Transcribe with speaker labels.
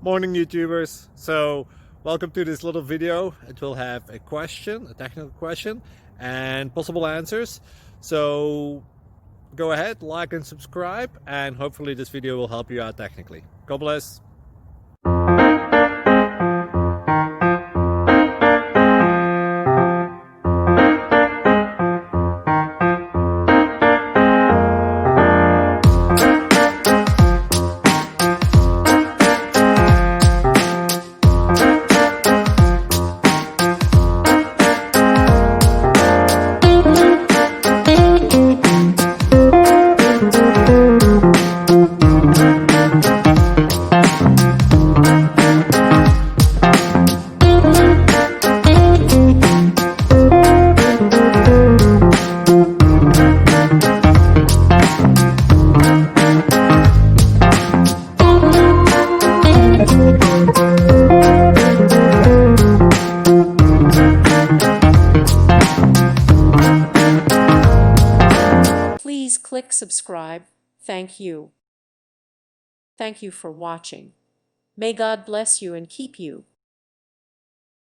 Speaker 1: Morning YouTubers. So welcome to this little video. It will have a question, a technical question, and possible answers. So go ahead, like and subscribe, and hopefully this video will help you out technically. God bless.
Speaker 2: Please click subscribe. Thank you. Thank you for watching. May God bless you and keep you.